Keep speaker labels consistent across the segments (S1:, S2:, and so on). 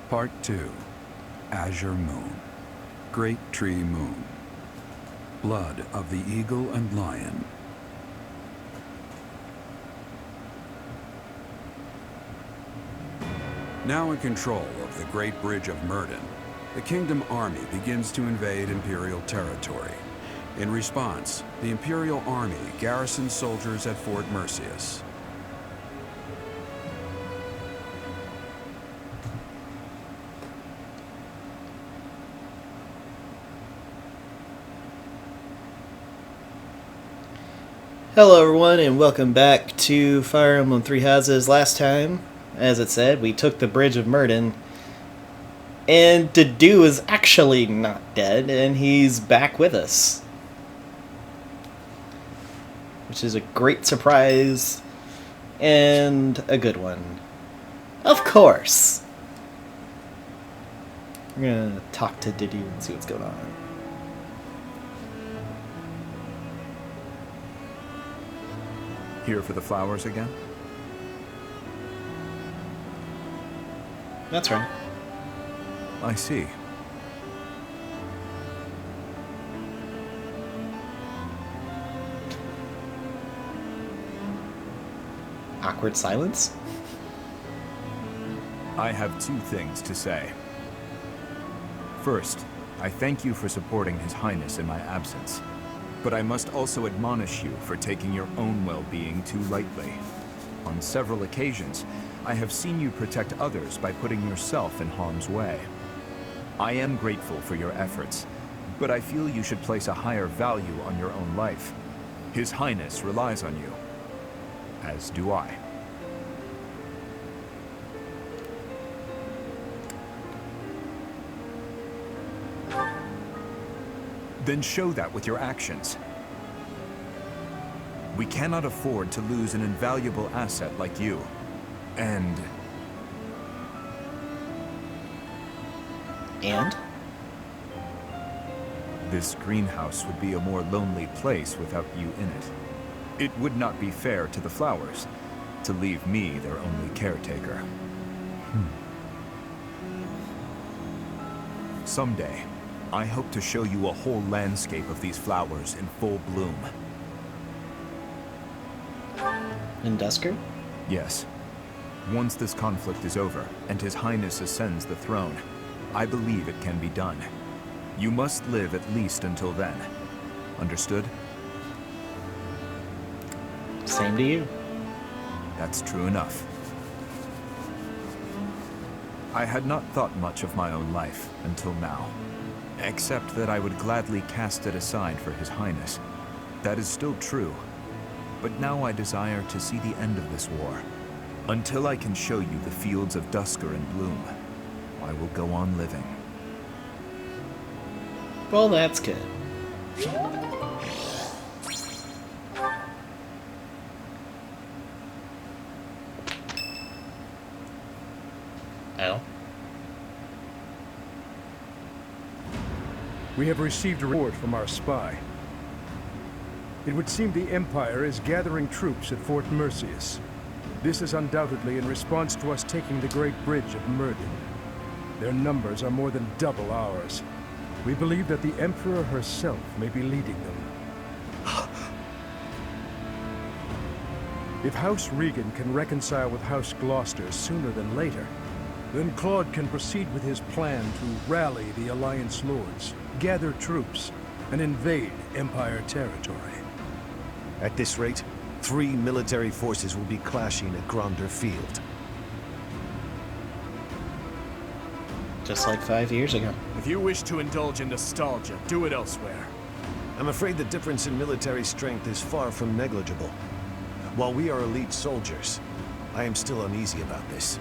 S1: Part 2. Azure Moon. Great Tree Moon. Blood of the Eagle and Lion. Now in control of the Great Bridge of Myrddin, the Kingdom Army begins to invade Imperial territory. In response, the Imperial Army garrisons soldiers at Fort Merceus.
S2: Hello everyone and welcome back to Fire Emblem Three Houses. Last time, as it said, we took the Bridge of Myrddin, and Dedue is actually not dead, and he's back with us. Which is a great surprise, and a good one. Of course! We're gonna talk to Dedue and see what's going on.
S3: Here for the flowers again?
S2: That's right.
S3: I see.
S2: Awkward silence?
S3: I have two things to say. First, I thank you for supporting His Highness in my absence. But I must also admonish you for taking your own well-being too lightly. On several occasions, I have seen you protect others by putting yourself in harm's way. I am grateful for your efforts, but I feel you should place a higher value on your own life. His Highness relies on you, as do I. Then show that with your actions. We cannot afford to lose an invaluable asset like you. And... this greenhouse would be a more lonely place without you in it. It would not be fair to the flowers to leave me their only caretaker. Someday, I hope to show you a whole landscape of these flowers in full bloom.
S2: In Dusker?
S3: Yes. Once this conflict is over, and His Highness ascends the throne, I believe it can be done. You must live at least until then. Understood?
S2: Same to you.
S3: That's true enough. I had not thought much of my own life until now. Except that I would gladly cast it aside for His Highness. That is still true. But now I desire to see the end of this war. Until I can show you the fields of Dusker in bloom, I will go on living.
S2: Well, that's good. Oh.
S4: We have received a report from our spy. It would seem the Empire is gathering troops at Fort Merceus. This is undoubtedly in response to us taking the Great Bridge of Myrddin. Their numbers are more than double ours. We believe that the Emperor herself may be leading them. If House Regan can reconcile with House Gloucester sooner than later, then Claude can proceed with his plan to rally the Alliance Lords, gather troops, and invade Empire territory.
S5: At this rate, 3 military forces will be clashing at Gronder Field.
S2: Just like 5 years ago.
S6: If you wish to indulge in nostalgia, do it elsewhere.
S5: I'm afraid the difference in military strength is far from negligible. While we are elite soldiers, I am still uneasy about this.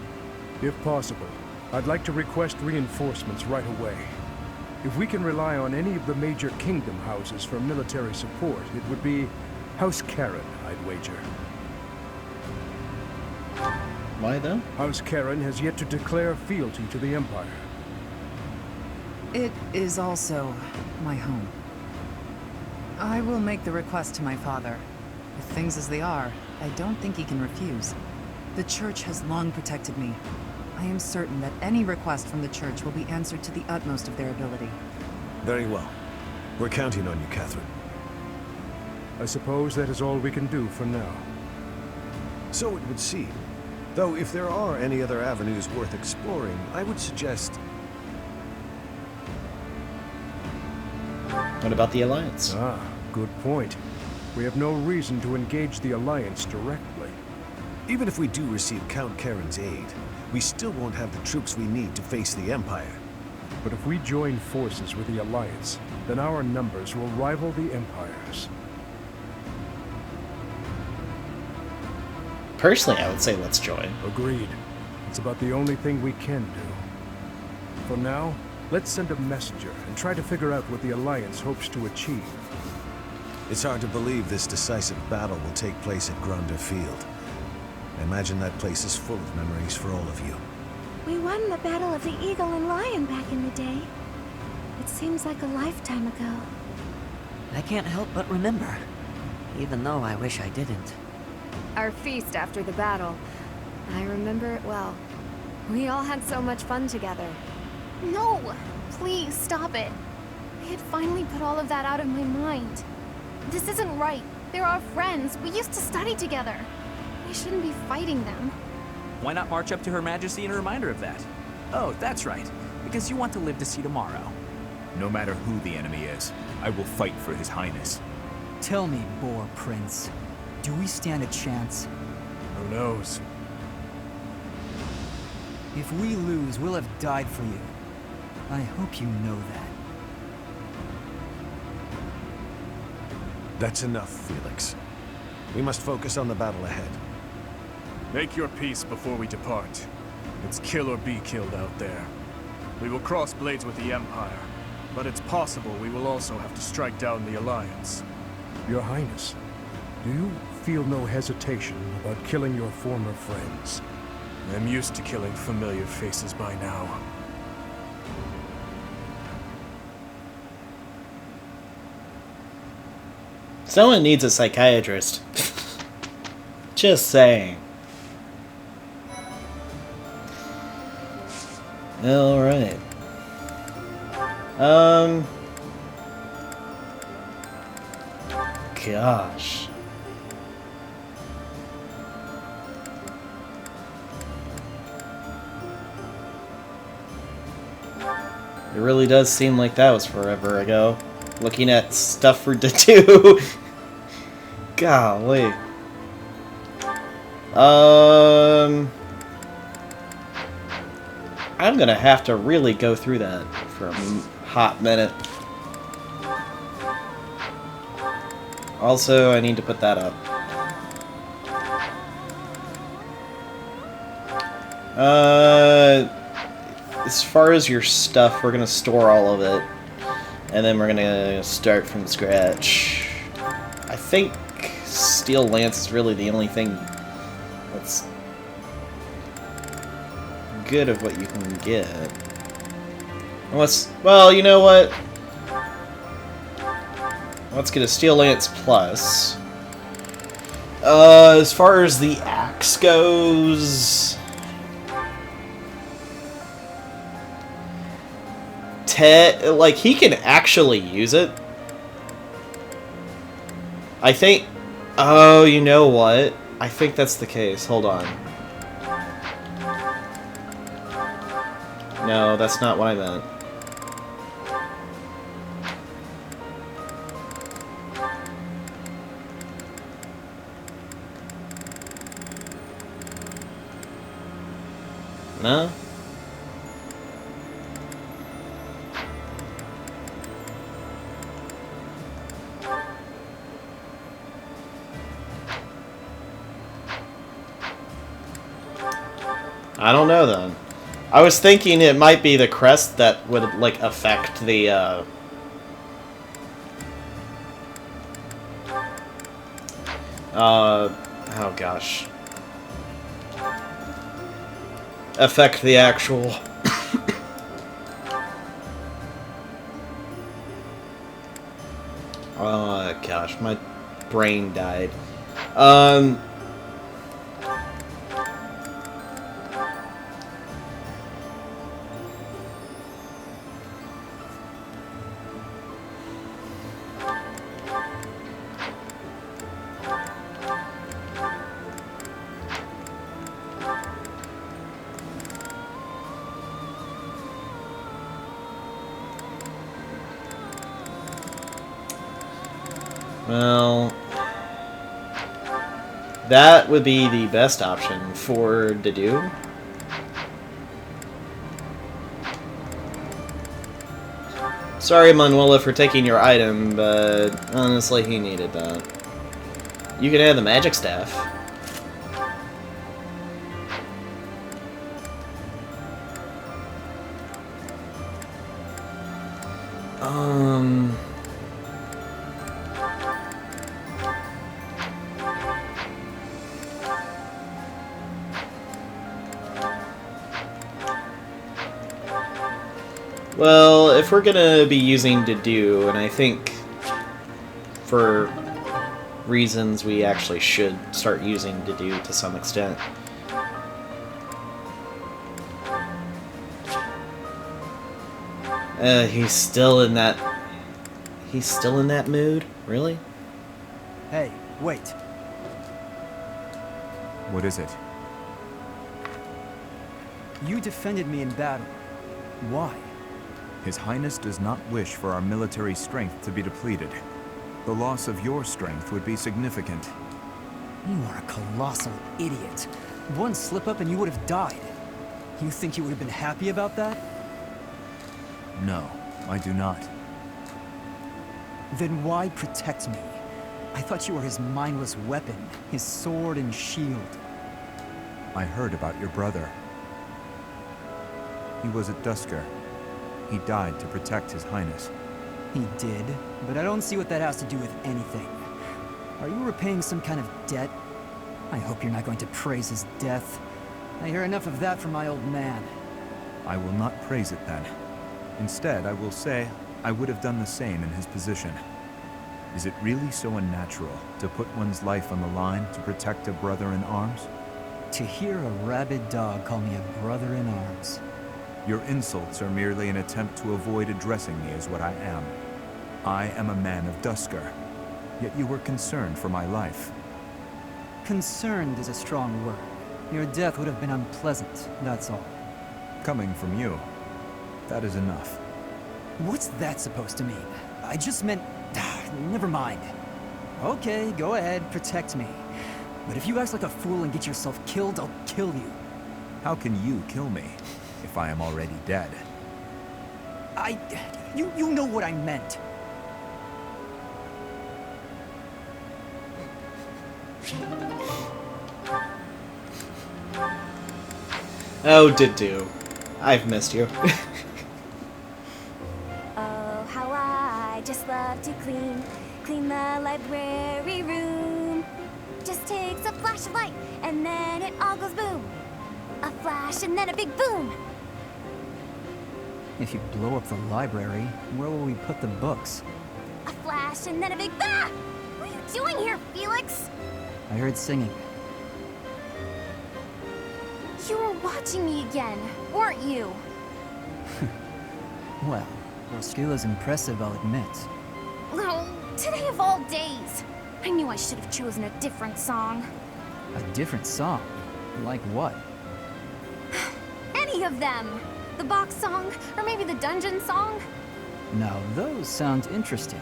S4: If possible, I'd like to request reinforcements right away. If we can rely on any of the major kingdom houses for military support, it would be House Karen, I'd wager.
S2: Why though?
S4: House Karen has yet to declare fealty to the Empire.
S7: It is also my home. I will make the request to my father. With things as they are, I don't think he can refuse. The Church has long protected me. I am certain that any request from the Church will be answered to the utmost of their ability.
S5: Very well. We're counting on you, Catherine.
S4: I suppose that is all we can do for now.
S5: So it would seem. Though if there are any other avenues worth exploring, I would suggest...
S2: What about the Alliance?
S4: Ah, good point. We have no reason to engage the Alliance directly.
S5: Even if we do receive Count Karen's aid, we still won't have the troops we need to face the Empire.
S4: But if we join forces with the Alliance, then our numbers will rival the Empire's.
S2: Personally, I would say let's join.
S4: Agreed. It's about the only thing we can do. For now, let's send a messenger and try to figure out what the Alliance hopes to achieve.
S5: It's hard to believe this decisive battle will take place at Gronder Field. I imagine that place is full of memories for all of you.
S8: We won the Battle of the Eagle and Lion back in the day. It seems like a lifetime ago.
S9: I can't help but remember, even though I wish I didn't.
S8: Our feast after the battle. I remember it well. We all had so much fun together. No! Please, stop it. I had finally put all of that out of my mind. This isn't right. They're our friends. We used to study together. We shouldn't be fighting them.
S10: Why not march up to Her Majesty in a reminder of that? Oh, that's right. Because you want to live to see tomorrow.
S3: No matter who the enemy is, I will fight for His Highness.
S11: Tell me, Boar Prince, do we stand a chance?
S6: Who knows?
S11: If we lose, we'll have died for you. I hope you know that.
S5: That's enough, Felix. We must focus on the battle ahead.
S6: Make your peace before we depart. It's kill or be killed out there. We will cross blades with the Empire, but it's possible we will also have to strike down the Alliance.
S4: Your Highness, do you feel no hesitation about killing your former friends?
S6: I'm used to killing familiar faces by now.
S2: Someone needs a psychiatrist. Just saying. Alright. Gosh. It really does seem like that was forever ago. Looking at stuff for to do. Golly. I'm gonna have to really go through that for a hot minute. Also, I need to put that up. As far as your stuff, we're gonna store all of it. And then we're gonna start from scratch. I think Steel Lance is really the only thing that's good of what you can get. Unless, well, you know what? Let's get a Steel Lance Plus. As far as the axe goes... like, he can actually use it. I think... Oh, you know what? I think that's the case. Hold on. No, that's not what I meant. No? I don't know then. I was thinking it might be the crest that would, like, affect the, oh gosh. Affect the actual... Oh gosh, my brain died. Well, that would be the best option for to do. Sorry, Manuela, for taking your item, but honestly, he needed that. You can have the magic staff. Well, if we're gonna be using Dedu, and I think for reasons we actually should start using Dedu to some extent. He's still in that mood? Really?
S11: Hey, wait.
S3: What is it?
S11: You defended me in battle. Why?
S3: His Highness does not wish for our military strength to be depleted. The loss of your strength would be significant.
S11: You are a colossal idiot. One slip-up and you would have died. You think you would have been happy about that?
S3: No, I do not.
S11: Then why protect me? I thought you were his mindless weapon, his sword and shield.
S3: I heard about your brother. He was at Duscur. He died to protect His Highness.
S11: He did, but I don't see what that has to do with anything. Are you repaying some kind of debt? I hope you're not going to praise his death. I hear enough of that from my old man.
S3: I will not praise it then. Instead, I will say I would have done the same in his position. Is it really so unnatural to put one's life on the line to protect a brother in arms?
S11: To hear a rabid dog call me a brother in arms.
S3: Your insults are merely an attempt to avoid addressing me as what I am. I am a man of Duscur, yet you were concerned for my life.
S11: Concerned is a strong word. Your death would have been unpleasant, that's all.
S3: Coming from you, that is enough.
S11: What's that supposed to mean? I just meant... never mind. Okay, go ahead, protect me. But if you act like a fool and get yourself killed, I'll kill you.
S3: How can you kill me if I am already dead?
S11: You know what I meant.
S2: Oh, Dedu. I've missed you.
S8: Oh, how I just love to clean the library room. Just takes a flash of light, and then it all goes boom. A flash, and then a big boom.
S11: If you blow up the library, where will we put the books?
S8: A flash, and then a big bah! What are you doing here, Felix?
S11: I heard singing.
S8: You were watching me again, weren't you?
S11: Well, your skill is impressive, I'll admit.
S8: Oh, today of all days. I knew I should have chosen a different song.
S11: A different song? Like what?
S8: Any of them. The box song, or maybe the dungeon song.
S11: Now, those sound interesting.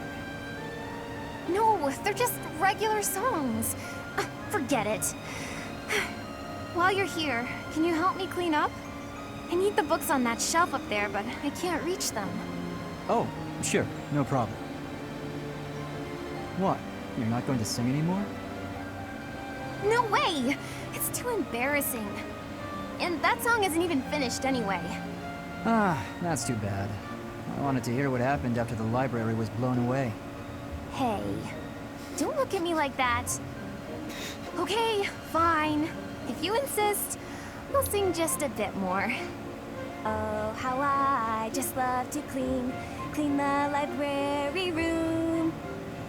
S8: No, they're just regular songs. Forget it. While you're here, can you help me clean up? I need the books on that shelf up there, but I can't reach them.
S11: Oh, sure, no problem. What? You're not going to sing anymore?
S8: No way! It's too embarrassing. And that song isn't even finished anyway.
S11: Ah, that's too bad. I wanted to hear what happened after the library was blown away.
S8: Hey, don't look at me like that. Okay, fine. If you insist, we'll sing just a bit more. Oh, how I just love to clean the library room.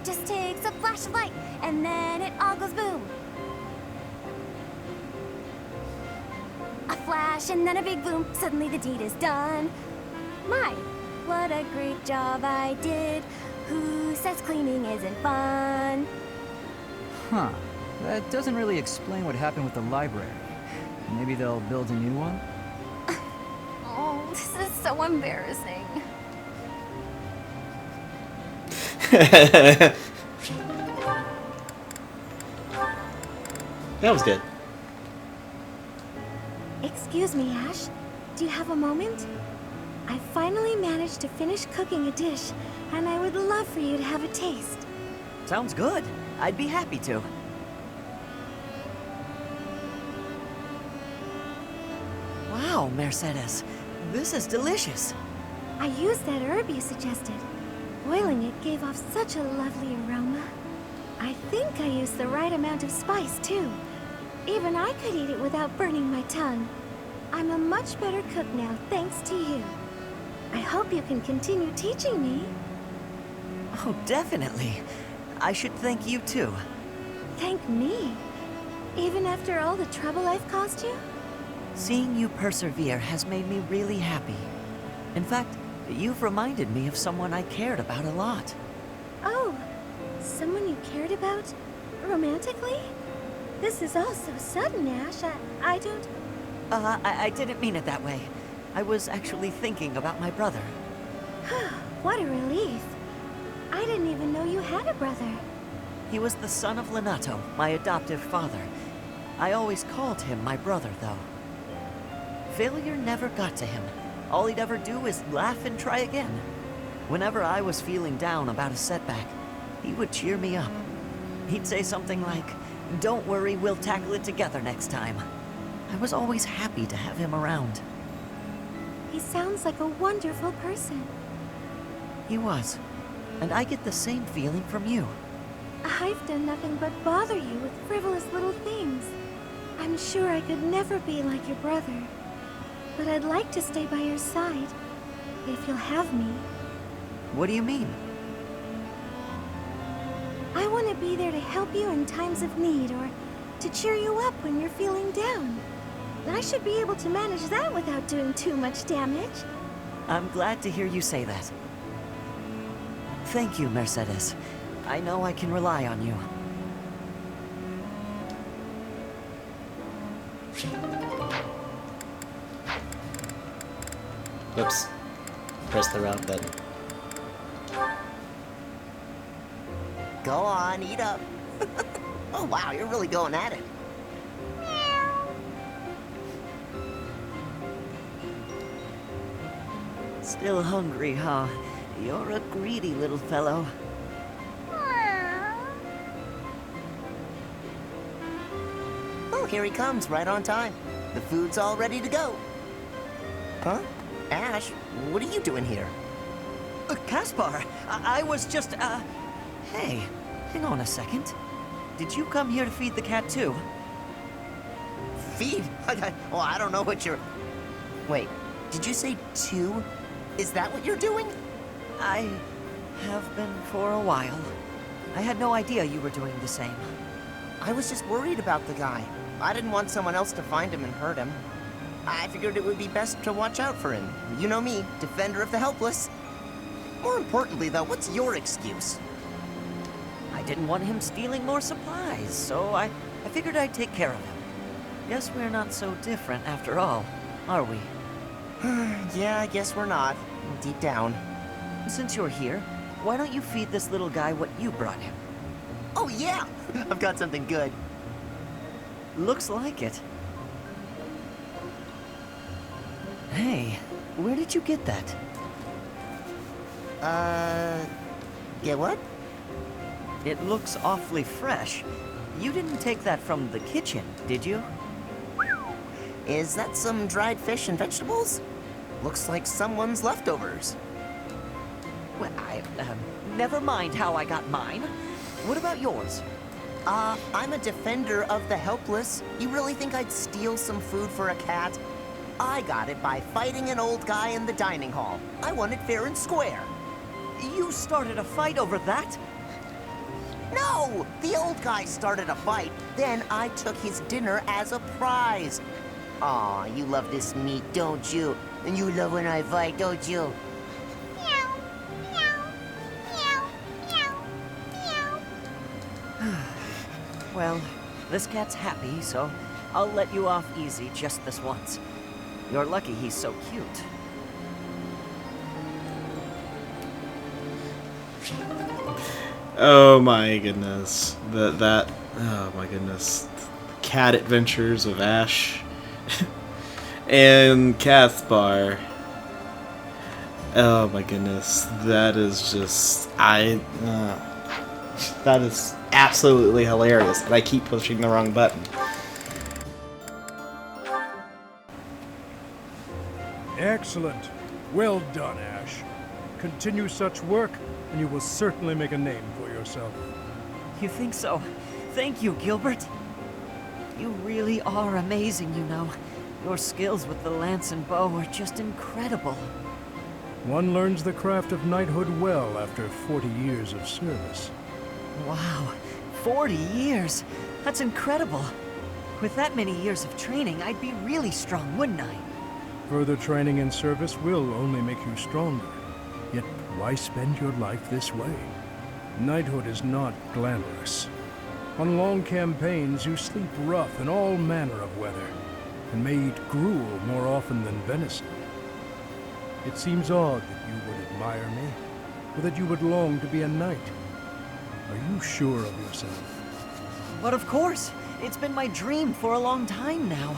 S8: just takes a flash of light, and then it all goes boom. A flash and then a big boom, suddenly the deed is done. My, what a great job I did. Who says cleaning isn't fun?
S11: Huh. That doesn't really explain what happened with the library. Maybe they'll build a new one?
S8: Oh, this is so embarrassing.
S2: That was good.
S8: Excuse me, Ashe. Do you have a moment? I finally managed to finish cooking a dish, and I would love for you to have a taste.
S9: Sounds good. I'd be happy to. Wow, Mercedes. This is delicious.
S8: I used that herb you suggested. Boiling it gave off such a lovely aroma. I think I used the right amount of spice, too. Even I could eat it without burning my tongue. I'm a much better cook now, thanks to you. I hope you can continue teaching me.
S9: Oh, definitely. I should thank you, too.
S8: Thank me? Even after all the trouble I've caused you?
S9: Seeing you persevere has made me really happy. In fact, you've reminded me of someone I cared about a lot.
S8: Oh, someone you cared about? Romantically? This is all so sudden, Ashe. I don't...
S9: I didn't mean it that way. I was actually thinking about my brother.
S8: What a relief. I didn't even know you had a brother.
S9: He was the son of Lenato, my adoptive father. I always called him my brother, though. Failure never got to him. All he'd ever do is laugh and try again. Whenever I was feeling down about a setback, he would cheer me up. He'd say something like, "Don't worry, we'll tackle it together next time." I was always happy to have him around.
S8: He sounds like a wonderful person.
S9: He was. And I get the same feeling from you.
S8: I've done nothing but bother you with frivolous little things. I'm sure I could never be like your brother. But I'd like to stay by your side, if you'll have me.
S9: What do you mean?
S8: I want to be there to help you in times of need, or to cheer you up when you're feeling down. I should be able to manage that without doing too much damage.
S9: I'm glad to hear you say that. Thank you, Mercedes. I know I can rely on you.
S2: Whoops. Press the wrong button.
S12: Go on, eat up. Oh wow, you're really going at it.
S9: Still hungry, huh? You're a greedy little fellow.
S12: Oh, here he comes, right on time. The food's all ready to go. Huh? Ashe, what are you doing here?
S9: Caspar, I was just, Hey, hang on a second. Did you come here to feed the cat too?
S12: Feed? Well, I don't know what you're... Wait, did you say two? Is that what you're doing?
S9: I have been for a while. I had no idea you were doing the same.
S12: I was just worried about the guy. I didn't want someone else to find him and hurt him. I figured it would be best to watch out for him. You know me, defender of the helpless. More importantly, though, what's your excuse?
S9: I didn't want him stealing more supplies, so I figured I'd take care of him. Guess we're not so different after all, are we?
S12: Yeah, I guess we're not. Deep down.
S9: Since you're here, why don't you feed this little guy what you brought him?
S12: Oh, yeah! I've got something good.
S9: Looks like it. Hey, where did you get that?
S12: Get what?
S9: It looks awfully fresh. You didn't take that from the kitchen, did you?
S12: Is that some dried fish and vegetables? Looks like someone's leftovers.
S9: Well, never mind how I got mine. What about yours?
S12: I'm a defender of the helpless. You really think I'd steal some food for a cat? I got it by fighting an old guy in the dining hall. I won it fair and square.
S9: You started a fight over that?
S12: No! The old guy started a fight, then I took his dinner as a prize. Aw, you love this meat, don't you? And you love when I fight, don't you?
S8: Meow, meow, meow, meow, meow.
S9: Well, this cat's happy, so I'll let you off easy just this once. You're lucky he's so cute.
S2: Oh my goodness. Oh my goodness. Cat Adventures of Ashe and Caspar. Oh my goodness. That is just... that is absolutely hilarious, and I keep pushing the wrong button.
S4: Excellent. Well done, Ashe. Continue such work, and you will certainly make a name for yourself.
S9: You think so? Thank you, Gilbert. You really are amazing, you know. Your skills with the lance and bow are just incredible.
S4: One learns the craft of knighthood well after 40 years of service.
S9: Wow, 40 years? That's incredible. With that many years of training, I'd be really strong, wouldn't I?
S4: Further training and service will only make you stronger. Yet, why spend your life this way? Knighthood is not glamorous. On long campaigns, you sleep rough in all manner of weather, and may eat gruel more often than venison. It seems odd that you would admire me, or that you would long to be a knight. Are you sure of yourself?
S9: But of course! It's been my dream for a long time now.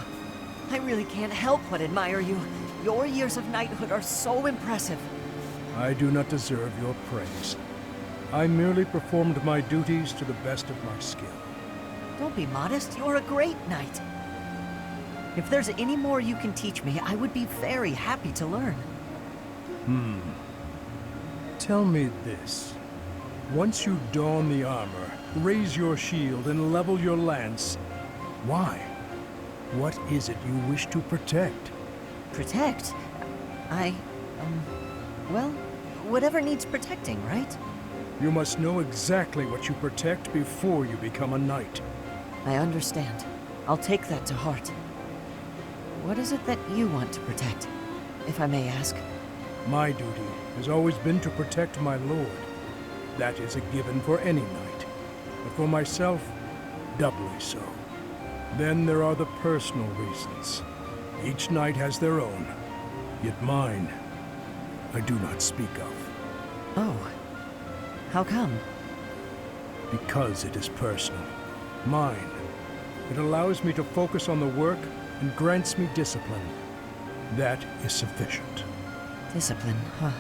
S9: I really can't help but admire you. Your years of knighthood are so impressive.
S4: I do not deserve your praise. I merely performed my duties to the best of my skill.
S9: Don't be modest, you're a great knight. If there's any more you can teach me, I would be very happy to learn.
S4: Tell me this. Once you don the armor, raise your shield, and level your lance, why? What is it you wish to protect?
S9: Protect? Well, whatever needs protecting, right?
S4: You must know exactly what you protect before you become a knight.
S9: I understand. I'll take that to heart. What is it that you want to protect, if I may ask?
S4: My duty has always been to protect my lord. That is a given for any knight. But for myself, doubly so. Then there are the personal reasons. Each knight has their own. Yet mine, I do not speak of.
S9: Oh. How come?
S4: Because it is personal. Mine. It allows me to focus on the work and grants me discipline. That is sufficient.
S9: Discipline, huh?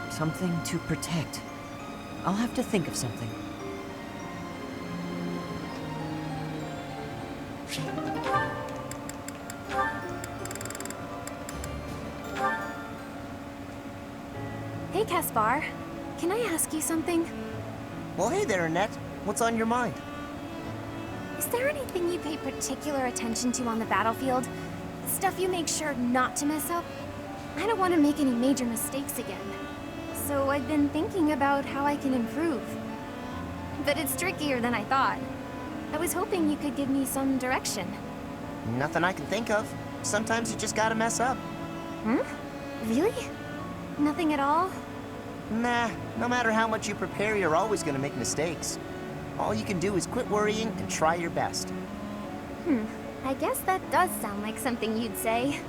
S9: Something to protect. I'll have to think of something.
S8: Hey, Caspar. Can I ask you something?
S12: Well, hey there, Annette. What's on your mind?
S8: Is there anything you pay particular attention to on the battlefield? Stuff you make sure not to mess up? I don't want to make any major mistakes again. So I've been thinking about how I can improve. But it's trickier than I thought. I was hoping you could give me some direction.
S12: Nothing I can think of. Sometimes you just gotta mess up.
S8: Really? Nothing at all?
S12: Nah, no matter how much you prepare, you're always gonna make mistakes. All you can do is quit worrying and try your best.
S8: I guess that does sound like something you'd say.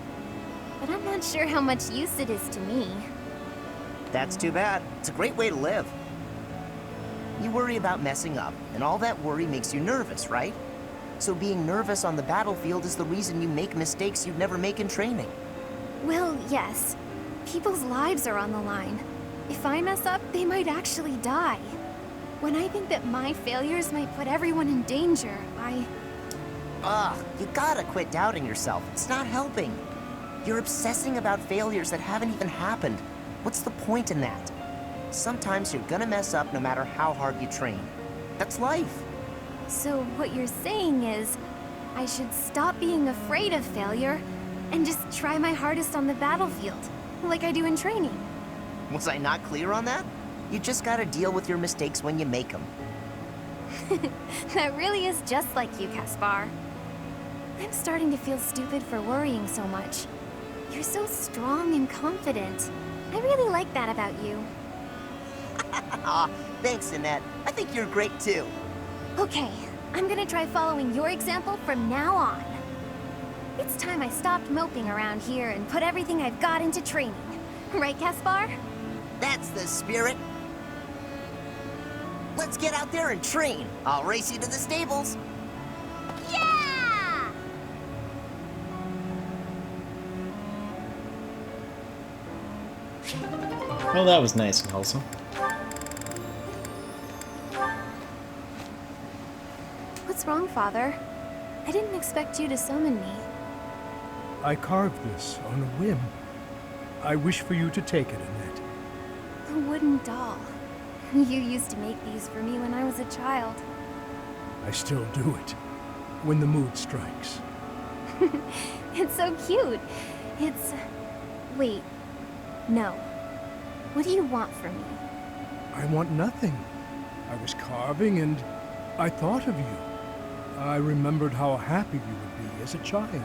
S8: But I'm not sure how much use it is to me.
S12: That's too bad. It's a great way to live. You worry about messing up, and all that worry makes you nervous, right? So being nervous on the battlefield is the reason you make mistakes you'd never make in training.
S8: Well, yes. People's lives are on the line. If I mess up, they might actually die. When I think that my failures might put everyone in danger,
S12: you gotta quit doubting yourself. It's not helping. You're obsessing about failures that haven't even happened. What's the point in that? Sometimes you're gonna mess up no matter how hard you train. That's life.
S8: So what you're saying is, I should stop being afraid of failure and just try my hardest on the battlefield, like I do in training.
S12: Was I not clear on that? You just gotta deal with your mistakes when you make them.
S8: That really is just like you, Caspar. I'm starting to feel stupid for worrying so much. You're so strong and confident. I really like that about you.
S12: Aw, thanks, Annette. I think you're great too.
S8: Okay, I'm gonna try following your example from now on. It's time I stopped moping around here and put everything I've got into training. Right, Caspar?
S12: That's the spirit. Let's get out there and train. I'll race you to the stables.
S8: Yeah!
S2: Well, that was nice and wholesome.
S8: What's wrong, Father? I didn't expect you to summon me.
S4: I carved this on a whim. I wish for you to take it, Annette.
S8: A wooden doll. You used to make these for me when I was a child.
S4: I still do it, when the mood strikes.
S8: It's so cute. It's... Wait. No. What do you want from me?
S4: I want nothing. I was carving and I thought of you. I remembered how happy you would be as a child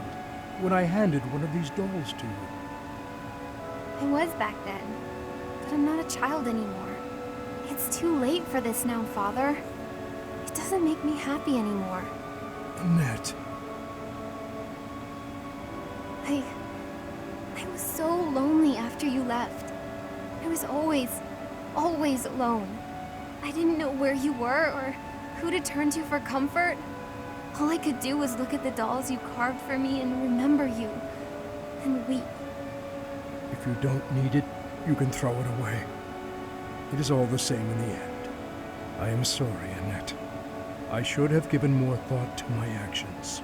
S4: when I handed one of these dolls to you.
S8: I was back then, but I'm not a child anymore. It's too late for this now, Father. It doesn't make me happy anymore.
S4: Annette.
S8: I was so lonely after you left. I was always alone. I didn't know where you were or who to turn to for comfort. All I could do was look at the dolls you carved for me and remember you, and weep.
S4: If you don't need it, you can throw it away. It is all the same in the end. I am sorry, Annette. I should have given more thought to my actions.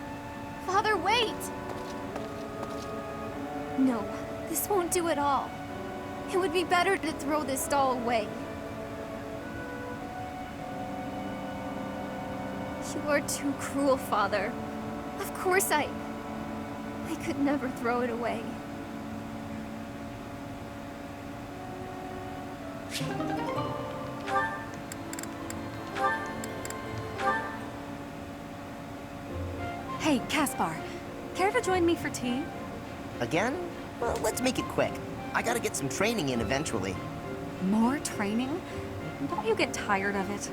S8: Father, wait! No, this won't do at all. It would be better to throw this doll away. You are too cruel, Father. Of course I could never throw it away.
S7: Hey, Caspar. Care to join me for tea?
S12: Again? Well, let's make it quick. I gotta get some training in eventually.
S7: More training? Don't you get tired of it?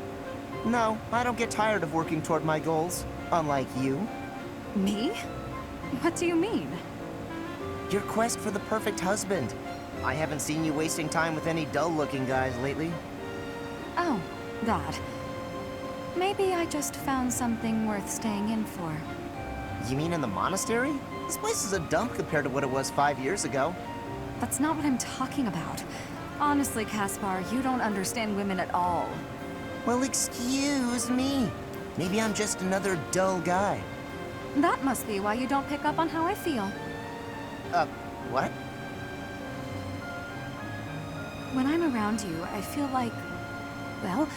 S12: No, I don't get tired of working toward my goals, unlike you.
S7: Me? What do you mean?
S12: Your quest for the perfect husband. I haven't seen you wasting time with any dull-looking guys lately.
S7: Oh, that. Maybe I just found something worth staying in for.
S12: You mean in the monastery? This place is a dump compared to what it was 5 years ago.
S7: That's not what I'm talking about. Honestly, Caspar, you don't understand women at all.
S12: Well, excuse me. Maybe I'm just another dull guy.
S7: That must be why you don't pick up on how I feel.
S12: What?
S7: When I'm around you, I feel like, well,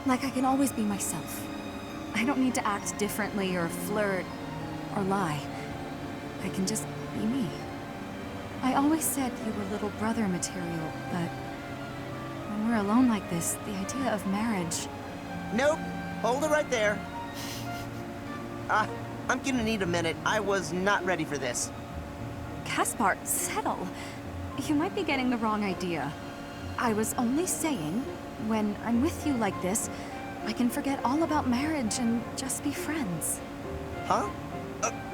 S7: like I can always be myself. I don't need to act differently or flirt or lie. I can just be me. I always said you were little brother material, but when we're alone like this, the idea of marriage...
S12: Nope. Hold it right there. I'm gonna need a minute. I was not ready for this.
S7: Caspar, settle. You might be getting the wrong idea. I was only saying, when I'm with you like this, I can forget all about marriage and just be friends.
S12: Huh?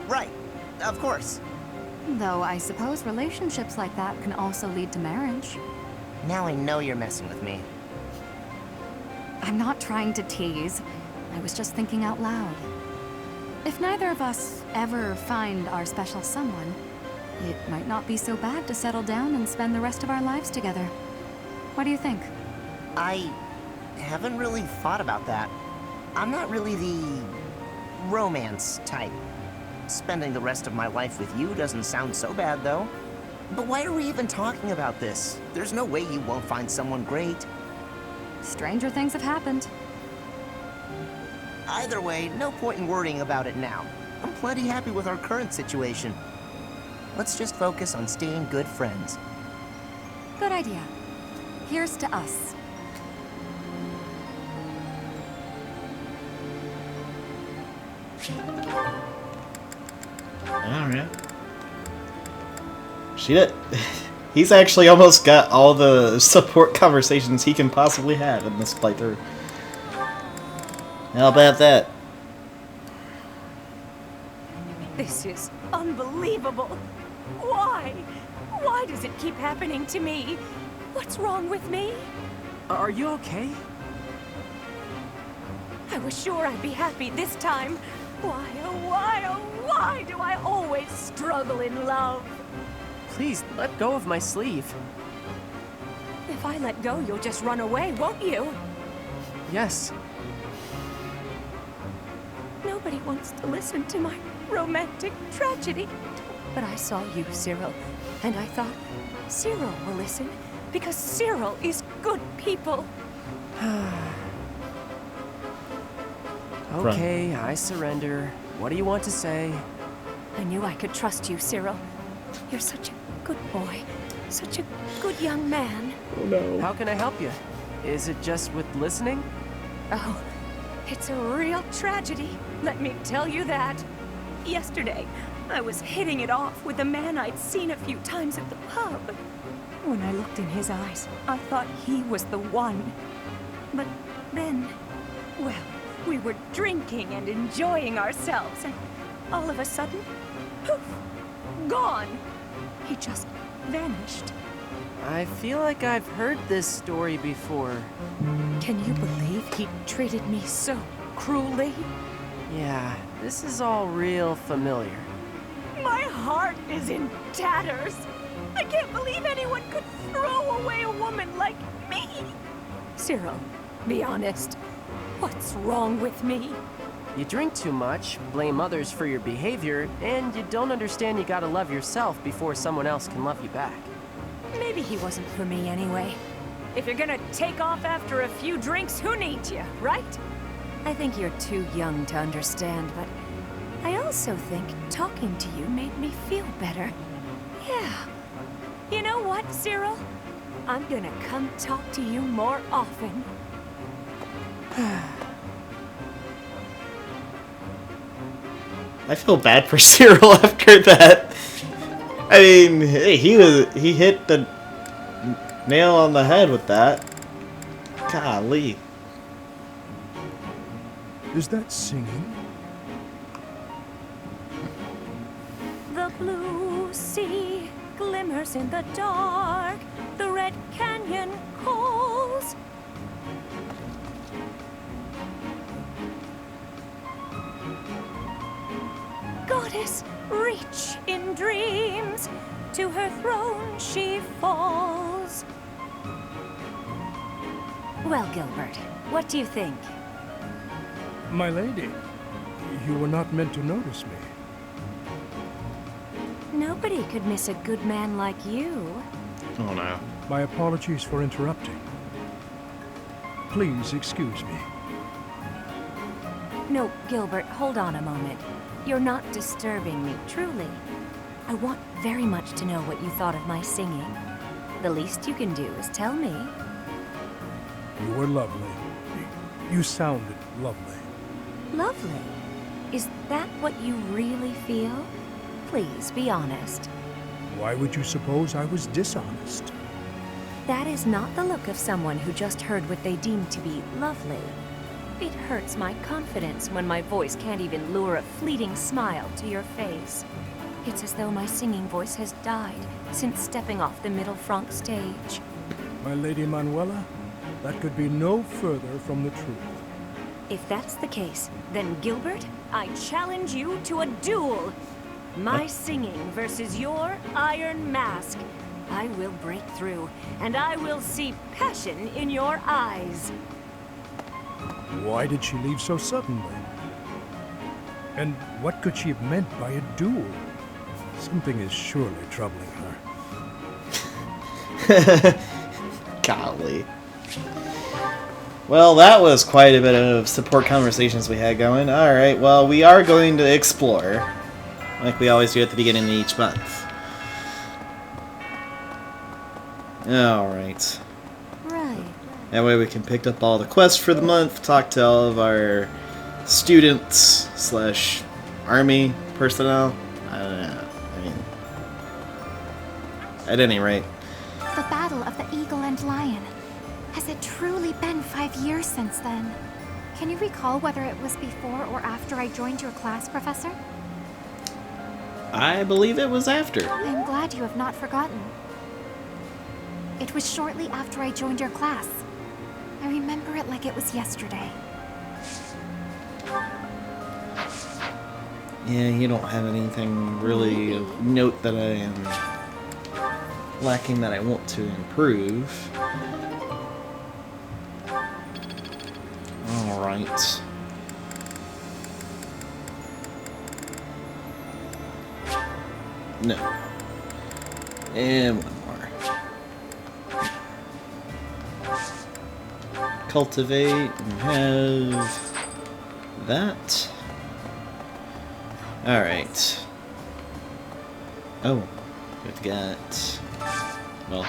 S12: Right. Of course.
S7: Though I suppose relationships like that can also lead to marriage.
S12: Now I know you're messing with me.
S7: I'm not trying to tease. I was just thinking out loud. If neither of us ever find our special someone, it might not be so bad to settle down and spend the rest of our lives together. What do you think?
S12: I haven't really thought about that. I'm not really the romance type. Spending the rest of my life with you doesn't sound so bad, though. But why are we even talking about this? There's no way you won't find someone great.
S7: Stranger things have happened.
S12: Either way, no point in worrying about it now. I'm plenty happy with our current situation. Let's just focus on staying good friends.
S7: Good idea. Here's to us.
S2: Alright. She did. He's actually almost got all the support conversations he can possibly have in this playthrough. How about that?
S13: This is unbelievable. Why? Why does it keep happening to me? What's wrong with me?
S10: Are you okay?
S13: I was sure I'd be happy this time. Why, oh why, oh why do I always struggle in love?
S10: Please, let go of my sleeve.
S13: If I let go, you'll just run away, won't you?
S10: Yes.
S13: Nobody wants to listen to my romantic tragedy. But I saw you, Cyril, and I thought, Cyril will listen, because Cyril is good people.
S10: Okay, I surrender. What do you want to say?
S13: I knew I could trust you, Cyril. You're such a good boy. Such a good young man.
S2: Oh no.
S10: How can I help you? Is it just with listening?
S13: Oh, it's a real tragedy. Let me tell you that. Yesterday, I was hitting it off with a man I'd seen a few times at the pub. When I looked in his eyes, I thought he was the one. But then, well, we were drinking and enjoying ourselves, and all of a sudden, poof, gone. He just vanished.
S10: I feel like I've heard this story before.
S13: Can you believe he treated me so cruelly?
S10: Yeah, this is all real familiar.
S13: My heart is in tatters. I can't believe anyone could throw away a woman like me. Cyril, be honest. What's wrong with me?
S10: You drink too much, blame others for your behavior, and you don't understand you gotta love yourself before someone else can love you back.
S13: Maybe he wasn't for me anyway. If you're gonna take off after a few drinks, who needs you, right? I think you're too young to understand, but I also think talking to you made me feel better. Yeah. You know what, Cyril? I'm gonna come talk to you more often.
S2: I feel bad for Cyril after that. I mean, hey, he hit the nail on the head with that. Golly.
S4: Is that singing?
S13: The blue sea glimmers in the dark. The red canyon calls. Goddess, reach in dreams. To her throne she falls. Well, Gilbert, what do you think?
S4: My lady, you were not meant to notice me.
S13: Nobody could miss a good man like you.
S2: Oh no.
S4: My apologies for interrupting. Please excuse me.
S13: No, Gilbert, hold on a moment. You're not disturbing me, truly. I want very much to know what you thought of my singing. The least you can do is tell me.
S4: You were lovely. You sounded lovely.
S13: Lovely? Is that what you really feel? Please, be honest.
S4: Why would you suppose I was dishonest?
S13: That is not the look of someone who just heard what they deem to be lovely. It hurts my confidence when my voice can't even lure a fleeting smile to your face. It's as though my singing voice has died since stepping off the Middle Franc stage.
S4: My Lady Manuela, that could be no further from the truth.
S13: If that's the case, then Gilbert, I challenge you to a duel. My singing versus your iron mask. I will break through, and I will see passion in your eyes.
S4: Why did she leave so suddenly? And what could she have meant by a duel? Something is surely troubling her.
S2: Golly. Well, that was quite a bit of support conversations we had going. Alright, well, we are going to explore, like we always do at the beginning of each month. Alright.
S13: Right.
S2: That way we can pick up all the quests for the month, talk to all of our students slash army personnel? I don't know. I mean, at any rate.
S8: The Battle of the Eagle and Lion. Has it truly been 5 years since then? Can you recall whether it was before or after I joined your class, Professor?
S2: I believe it was after.
S8: I'm glad you have not forgotten. It was shortly after I joined your class. I remember it like it was yesterday.
S2: Yeah, you don't have anything really of note that I am lacking that I want to improve. Alright. No. And one more. Cultivate and have that. Alright. Oh, we've got, well,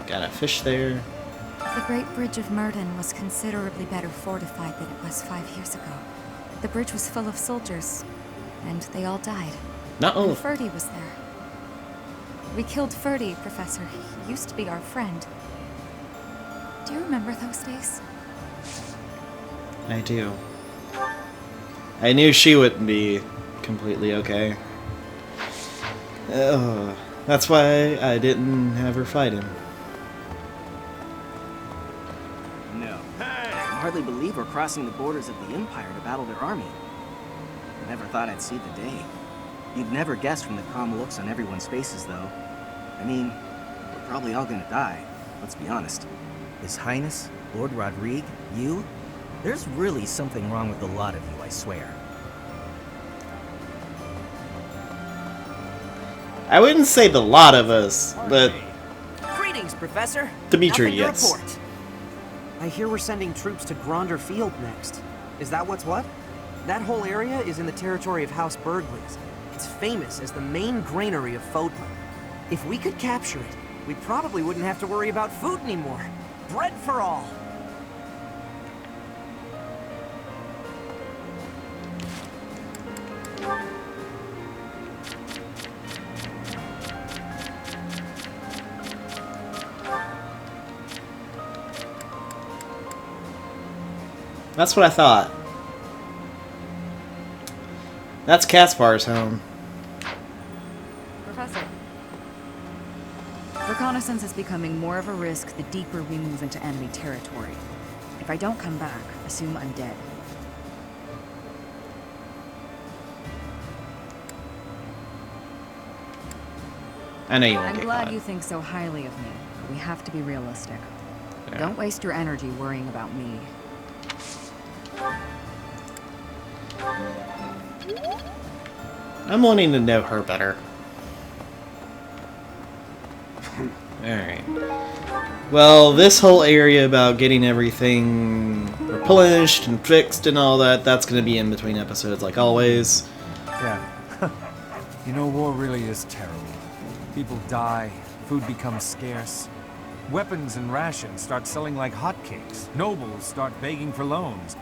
S2: got a fish there.
S14: The Great Bridge of Murden was considerably better fortified than it was 5 years ago. The bridge was full of soldiers, and they all died.
S2: Not all
S14: And
S2: of
S14: Ferdy was there. We killed Ferdy, Professor. He used to be our friend. Do you remember those days?
S2: I do. I knew she wouldn't be completely okay. That's why I didn't have her fight him.
S15: No. I can hardly believe we're crossing the borders of the Empire to battle their army. I never thought I'd see the day. You'd never guess from the calm looks on everyone's faces, though. I mean, we're probably all gonna die, let's be honest.
S16: His Highness, Lord Rodrigue, you? There's really something wrong with a lot of you, I swear.
S2: I wouldn't say the lot of us, but
S15: Greetings, Professor.
S2: Dimitri,
S15: Nothing to
S2: yes.
S15: report.
S17: I hear we're sending troops to Gronder Field next. Is that what's what? That whole area is in the territory of House Burgleys. It's famous as the main granary of Fodlan. If we could capture it, we probably wouldn't have to worry about food anymore. Bread for all.
S2: that's what I thought. That's Caspar's home.
S7: Professor. Reconnaissance is becoming more of a risk the deeper we move into enemy territory. If I don't come back, assume I'm dead.
S2: I know you won't
S7: I'm
S2: get
S7: glad
S2: caught.
S7: you think so highly of me, but we have to be realistic.
S2: Yeah.
S7: Don't waste your energy worrying about me.
S2: I'm wanting to know her better. Alright. Well, this whole area about getting everything replenished and fixed and all that, that's going to be in between episodes like always.
S3: Yeah. You know, war really is terrible. People die, food becomes scarce. Weapons and rations start selling like hotcakes. Nobles start begging for loans.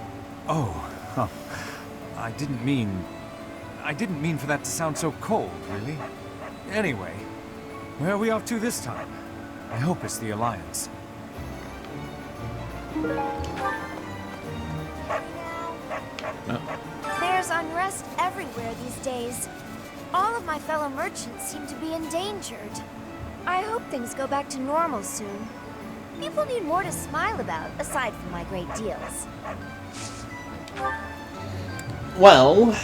S3: Oh, huh. I didn't mean for that to sound so cold, really. Anyway, where are we off to this time? I hope it's the Alliance.
S18: There's unrest everywhere these days. All of my fellow merchants seem to be endangered. I hope things go back to normal soon. People need more to smile about, aside from my great deals.
S2: Well...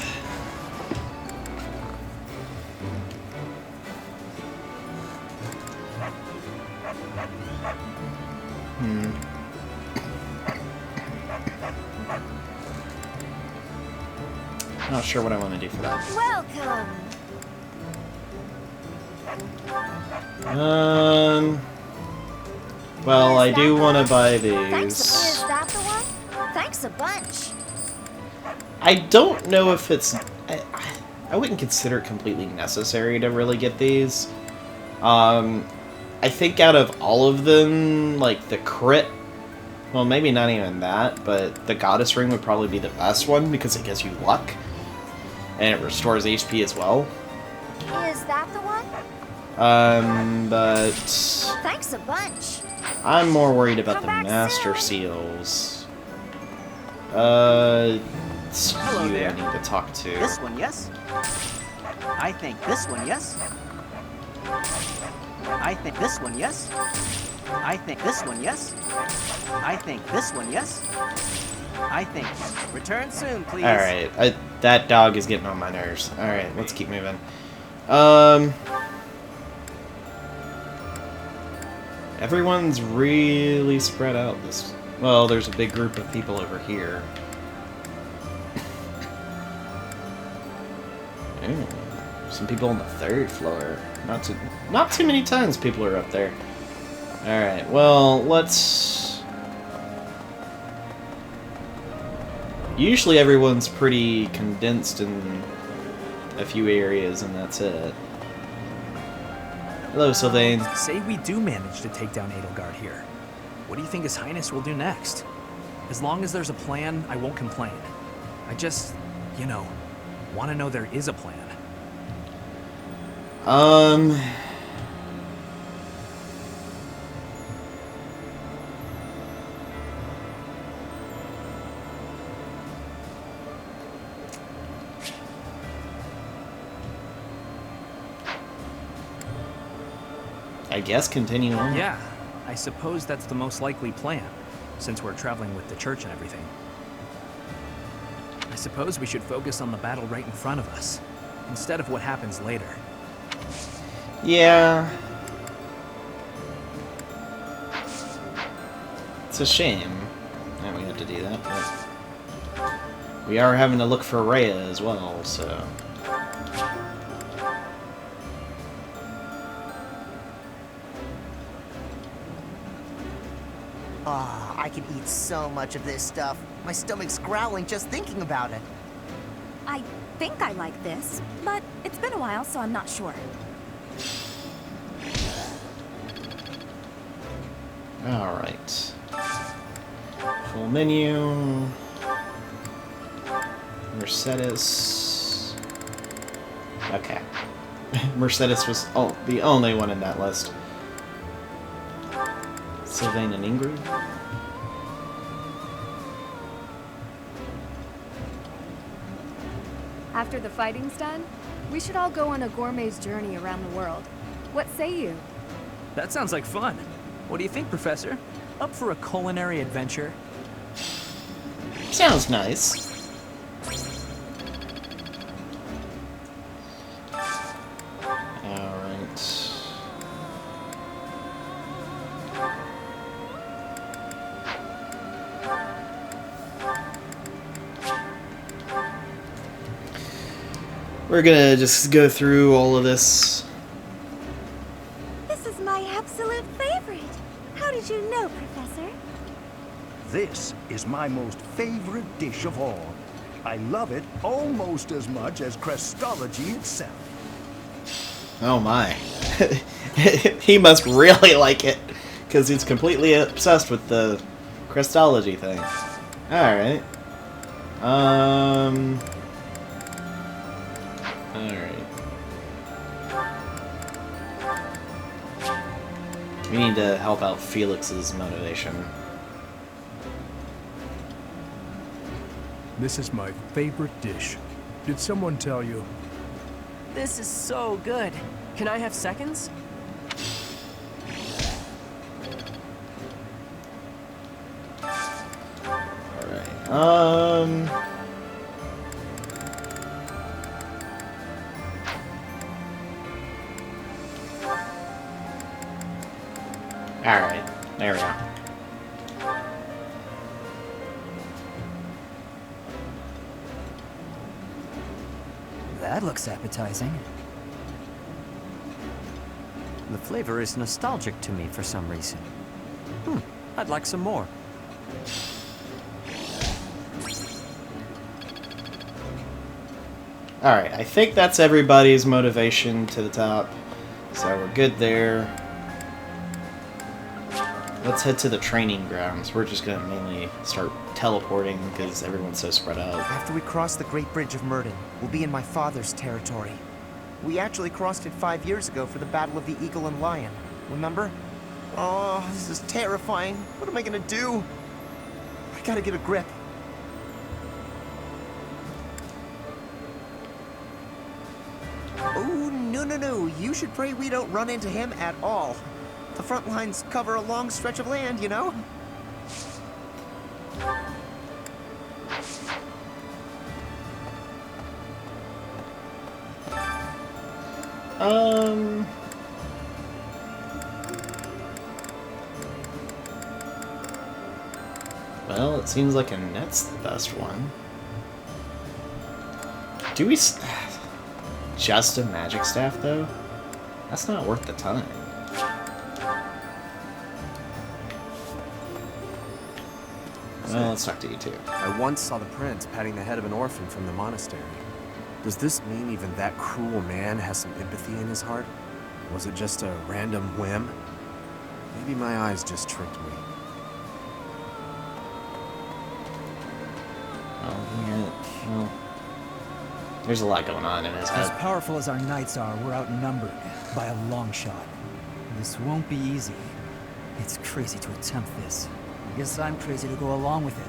S2: Not sure what I want to do for that.
S18: Welcome!
S2: Well, I do want to buy
S18: Thanks.
S2: these.
S18: Is that the one? Thanks a bunch.
S2: I don't know if it's... I wouldn't consider it completely necessary to really get these. I think out of all of them, like, the crit Well, maybe not even that, but the Goddess Ring would probably be the best one because it gives you luck. And it restores HP as well.
S18: Is that the one?
S2: But...
S18: Thanks a bunch.
S2: I'm more worried about the
S18: Come back
S2: Master
S18: soon.
S2: Seals. It's
S15: Hello
S2: you
S15: there.
S2: I need to talk to.
S15: This one, yes? I think this one, yes? I think this one, yes? I think this one, yes? I think this one, yes? I think. Return soon, please.
S2: Alright, that dog is getting on my nerves. Alright, let's keep moving. Everyone's really spread out this... Well, there's a big group of people over here. Ooh, some people on the 3rd floor. Not too many times people are up there. Alright, well, let's... Usually everyone's pretty condensed in a few areas, and that's it. Hello, Sylvain.
S19: Say we do manage to take down Edelgard here. What do you think His Highness will do next? As long as there's a plan, I won't complain. I just, you know, want to know there is a plan.
S2: I guess continue on.
S19: Yeah, I suppose that's the most likely plan, since we're traveling with the church and everything. I suppose we should focus on the battle right in front of us, instead of what happens later.
S2: Yeah. It's a shame that we had to do that, but we are having to look for Rhea as well, so...
S12: Ah, I could eat so much of this stuff. My stomach's growling just thinking about it.
S20: I think I like this, but it's been a while, so I'm not sure.
S2: Alright. Full menu. Mercedes. Okay. Mercedes was the only one in that list. Sylvain and Ingrid.
S8: After the fighting's done, we should all go on a gourmet's journey around the world. What say you?
S19: That sounds like fun. What do you think, Professor? Up for a culinary adventure?
S2: Sounds nice. Alright. We're gonna just go through all of this.
S20: This is my absolute favorite. How did you know, Professor?
S21: This is my most favorite dish of all. I love it almost as much as Crestology itself.
S2: Oh my. He must really like it, because he's completely obsessed with the Crestology thing. Alright. Alright. We need to help out Felix's motivation.
S4: This is my favorite dish. Did someone tell you?
S10: This is so good. Can I have seconds?
S2: Alright, Alright, there we go.
S11: That looks appetizing.
S22: The flavor is nostalgic to me for some reason. I'd like some more.
S2: Alright, I think that's everybody's motivation to the top. So we're good there. Let's head to the training grounds. We're just gonna mainly start teleporting because everyone's so spread out.
S12: After we cross the Great Bridge of Murden, we'll be in my father's territory. We actually crossed it 5 years ago for the Battle of the Eagle and Lion. Remember? Oh, this is terrifying. What am I gonna do? I gotta get a grip. Oh, no. You should pray we don't run into him at all. The front lines cover a long stretch of land, you know?
S2: Well, it seems like a net's the best one. Do we... Just a magic staff, though? That's not worth the time. Well, let's talk to you two.
S1: I once saw the prince patting the head of an orphan from the monastery. Does this mean even that cruel man has some empathy in his heart? Was it just a random whim? Maybe my eyes just tricked me.
S2: Well, there's a lot going on in his head.
S11: As powerful as our knights are, we're outnumbered by a long shot. This won't be easy. It's crazy to attempt this. I guess I'm crazy to go along with it.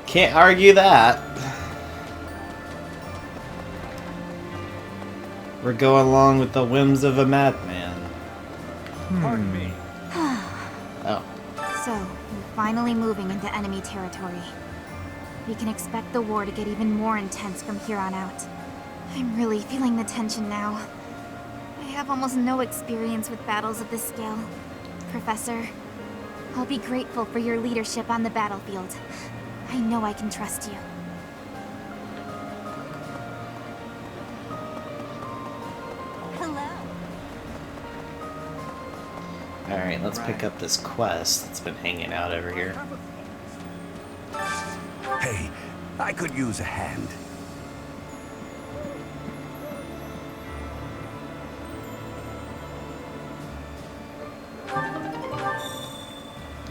S2: Can't argue that. We're going along with the whims of a madman.
S19: Pardon me.
S2: Oh.
S18: So, we're finally moving into enemy territory. We can expect the war to get even more intense from here on out. I'm really feeling the tension now. I have almost no experience with battles of this scale. Professor, I'll be grateful for your leadership on the battlefield. I know I can trust you.
S20: Hello.
S2: Alright, let's pick up this quest that's been hanging out over here.
S21: Hey, I could use a hand.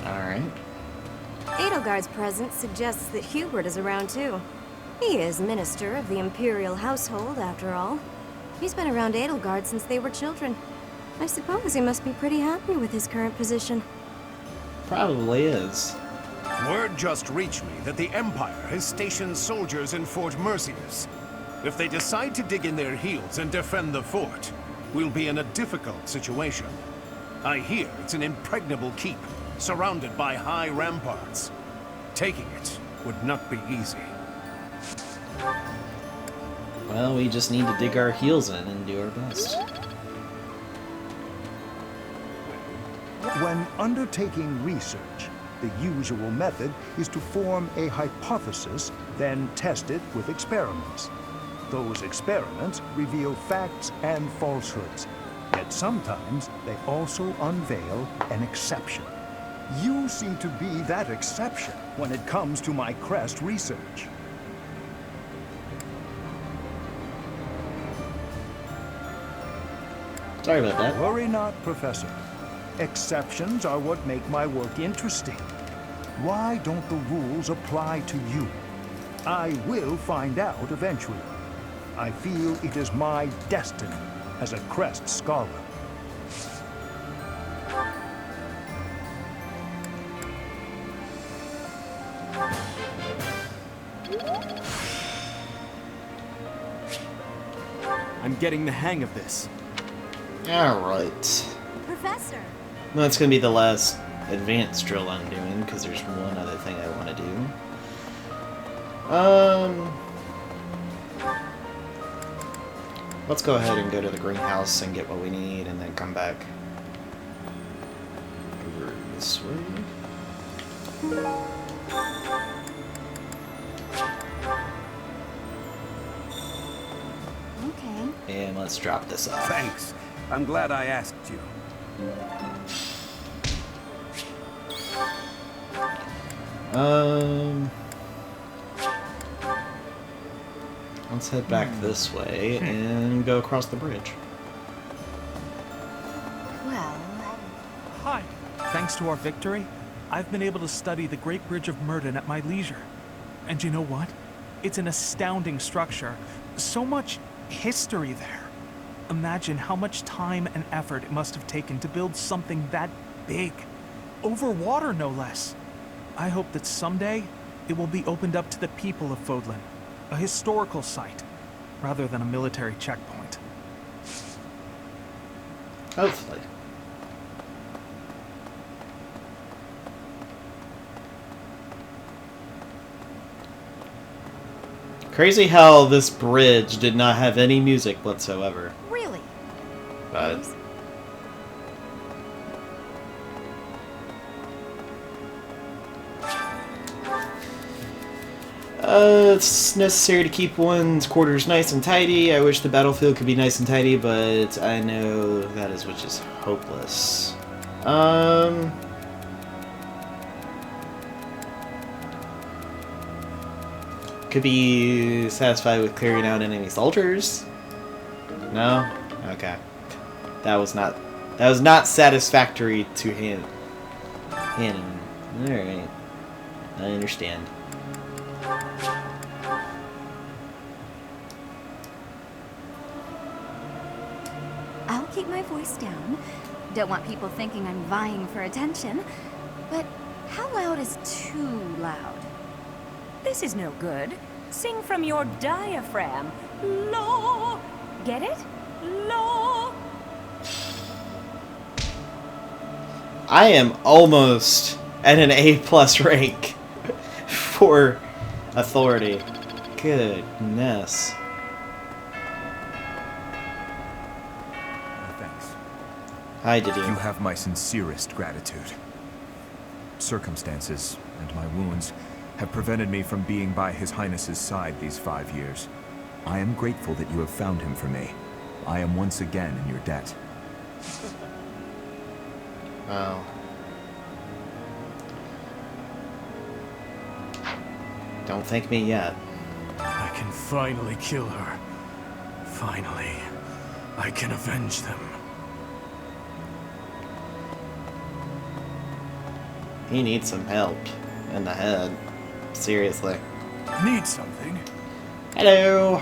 S2: Alright.
S5: Edelgard's presence suggests that Hubert is around too. He is minister of the Imperial household, after all. He's been around Edelgard since they were children. I suppose he must be pretty happy with his current position.
S2: Probably is.
S21: Word just reached me that the Empire has stationed soldiers in Fort Mercius. If they decide to dig in their heels and defend the fort, we'll be in a difficult situation. I hear it's an impregnable keep, surrounded by high ramparts. Taking it would not be easy.
S2: Well, we just need to dig our heels in and do our best.
S21: When undertaking research, the usual method is to form a hypothesis, then test it with experiments. Those experiments reveal facts and falsehoods, yet sometimes they also unveil an exception. You seem to be that exception when it comes to my crest research.
S2: Sorry about that.
S21: Worry not, Professor. Exceptions are what make my work interesting. Why don't the rules apply to you? I will find out eventually. I feel it is my destiny as a crest scholar.
S19: I'm getting the hang of this.
S2: Alright.
S20: Professor.
S2: Well, that's going to be the last advanced drill I'm doing, because there's one other thing I want to do. Let's go ahead and go to the greenhouse and get what we need, and then come back over this way.
S18: Okay.
S2: And let's drop this off.
S21: Thanks. I'm glad I asked you.
S2: Let's head back this way and go across the bridge.
S18: Well...
S6: Hi. Thanks to our victory, I've been able to study the Great Bridge of Myrden at my leisure. And you know what? It's an astounding structure. So much history there. Imagine how much time and effort it must have taken to build something that big. Over water, no less. I hope that someday it will be opened up to the people of Fodlan. A historical site, rather than a military checkpoint.
S2: Hopefully. Crazy how this bridge did not have any music whatsoever.
S18: Really?
S2: But it's necessary to keep one's quarters nice and tidy. I wish the battlefield could be nice and tidy, but I know that is which is hopeless. Could be satisfied with clearing out enemy soldiers? No? Okay. That was not satisfactory to Hannon. Alright. I understand.
S14: I'll keep my voice down. Don't want people thinking I'm vying for attention. But how loud is too loud?
S13: This is no good. Sing from your diaphragm. Law. Get it? Law.
S2: I am almost at an A+ rank for authority. Goodness.
S3: Thanks.
S2: Hi, did you?
S3: You have my sincerest gratitude. Circumstances and my wounds have prevented me from being by His Highness's side these 5 years. I am grateful that you have found him for me. I am once again in your debt.
S2: Wow. Don't thank me yet.
S9: I can finally kill her. Finally. I can avenge them.
S2: He needs some help in the head. Seriously.
S9: Need something?
S2: Hello.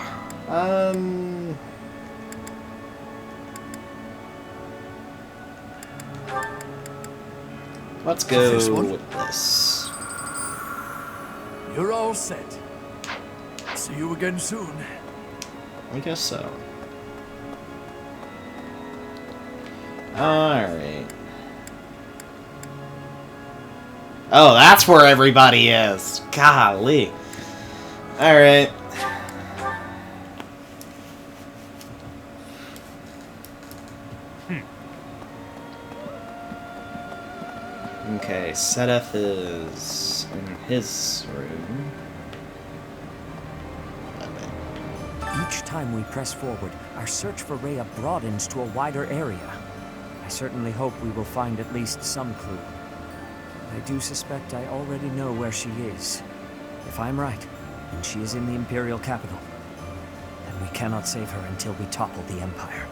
S2: Let's go
S9: This one?
S2: with this.
S9: You're all set. See you again soon.
S2: I guess so. Alright. Oh, that's where everybody is. Golly. Alright. Okay, Sedef is in his room.
S22: Each time we press forward, our search for Rhea broadens to a wider area. I certainly hope we will find at least some clue. I do suspect I already know where she is. If I'm right, and she is in the Imperial capital, then we cannot save her until we topple the Empire.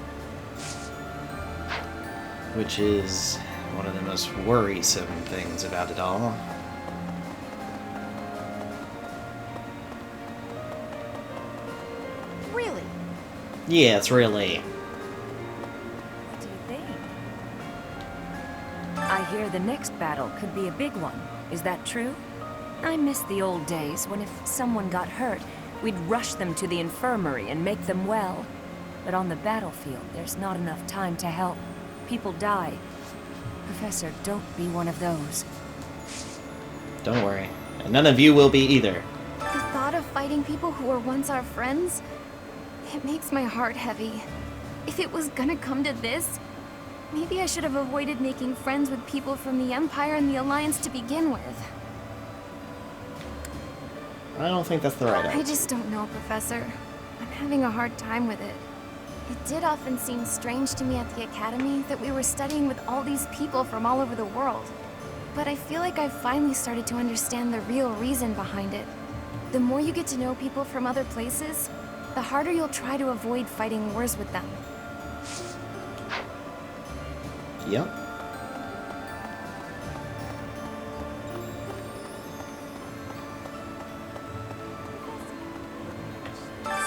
S2: Which is one of the most worrisome things about it all.
S18: Really?
S2: Yeah, it's really.
S13: What do you think? I hear the next battle could be a big one. Is that true? I miss the old days when if someone got hurt, we'd rush them to the infirmary and make them well. But on the battlefield, there's not enough time to help. People die. Professor, don't be one of those.
S2: Don't worry. And none of you will be either.
S18: The thought of fighting people who were once our friends, it makes my heart heavy. If it was gonna come to this, maybe I should have avoided making friends with people from the Empire and the Alliance to begin with.
S2: I don't think that's the right
S18: I
S2: answer.
S18: just don't know, Professor. I'm having a hard time with it. It did often seem strange to me at the Academy that we were studying with all these people from all over the world. But I feel like I've finally started to understand the real reason behind it. The more you get to know people from other places, the harder you'll try to avoid fighting wars with them.
S2: Yep.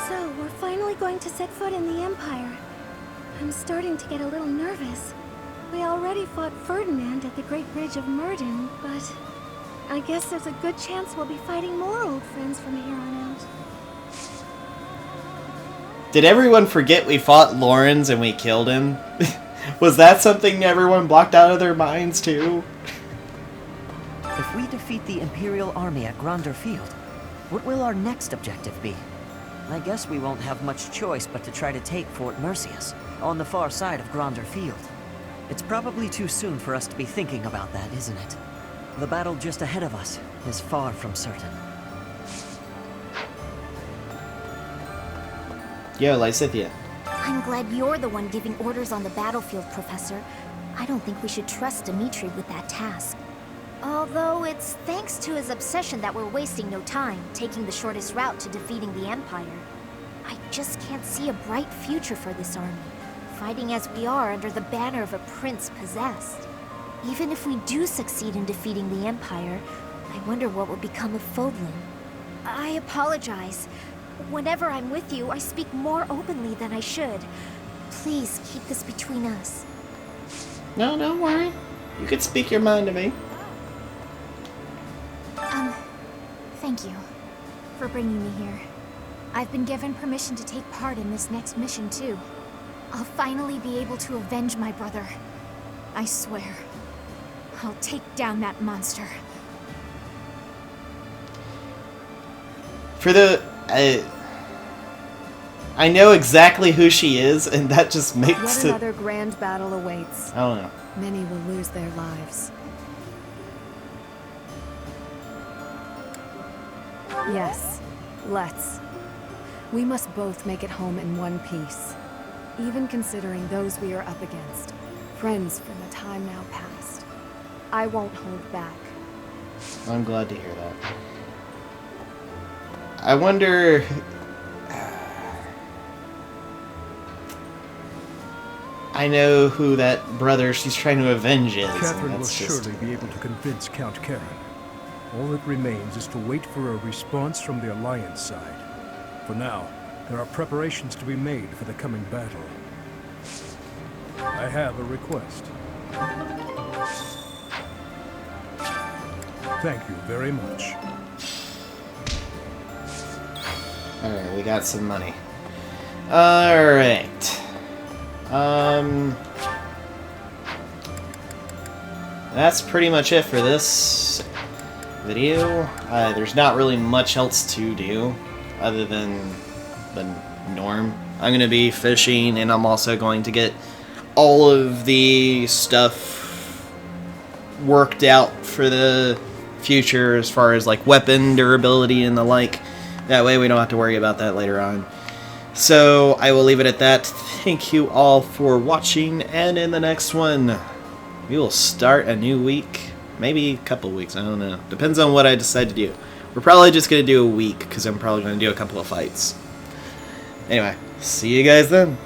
S20: So, we're finally going to set foot in the Empire. I'm starting to get a little nervous. We already fought Ferdinand at the Great Bridge of Murden, but I guess there's a good chance we'll be fighting more old friends from here on out.
S2: Did everyone forget we fought Lawrence and we killed him? Was that something everyone blocked out of their minds too?
S22: If we defeat the Imperial army at Gronder Field, what will our next objective be? I guess we won't have much choice but to try to take Fort Mercius, on the far side of Gronder Field. It's probably too soon for us to be thinking about that, isn't it? The battle just ahead of us is far from certain.
S2: Yo, Lysithia.
S18: I'm glad you're the one giving orders on the battlefield, Professor. I don't think we should trust Dimitri with that task. Although it's thanks to his obsession that we're wasting no time, taking the shortest route to defeating the Empire. I just can't see a bright future for this army, fighting as we are under the banner of a prince possessed. Even if we do succeed in defeating the Empire, I wonder what will become of Fodlan. I apologize. Whenever I'm with you, I speak more openly than I should. Please keep this between us.
S2: No, don't worry. You can speak your mind to me.
S8: Thank you for bringing me here. I've been given permission to take part in this next mission, too. I'll finally be able to avenge my brother. I swear. I'll take down that monster.
S2: For the... I know exactly who she is, and that just makes
S7: Yet another grand battle awaits.
S2: I don't know.
S7: Many will lose their lives. Yes, let's. We must both make it home in one piece. Even considering those we are up against. Friends from a time now past. I won't hold back.
S2: I'm glad to hear that. I wonder... I know who that brother she's trying to avenge is.
S4: Catherine will surely be able to convince Count Karen. All that remains is to wait for a response from the Alliance side. For now, there are preparations to be made for the coming battle. I have a request. Thank you very much.
S2: Alright, we got some money. Alright. That's pretty much it for this video. There's not really much else to do other than the norm. I'm going to be fishing, and I'm also going to get all of the stuff worked out for the future as far as like weapon durability and the like. That way we don't have to worry about that later on. So I will leave it at that. Thank you all for watching, and in the next one we will start a new week. Maybe a couple weeks, I don't know. Depends on what I decide to do. We're probably just going to do a week, because I'm probably going to do a couple of fights. Anyway, see you guys then.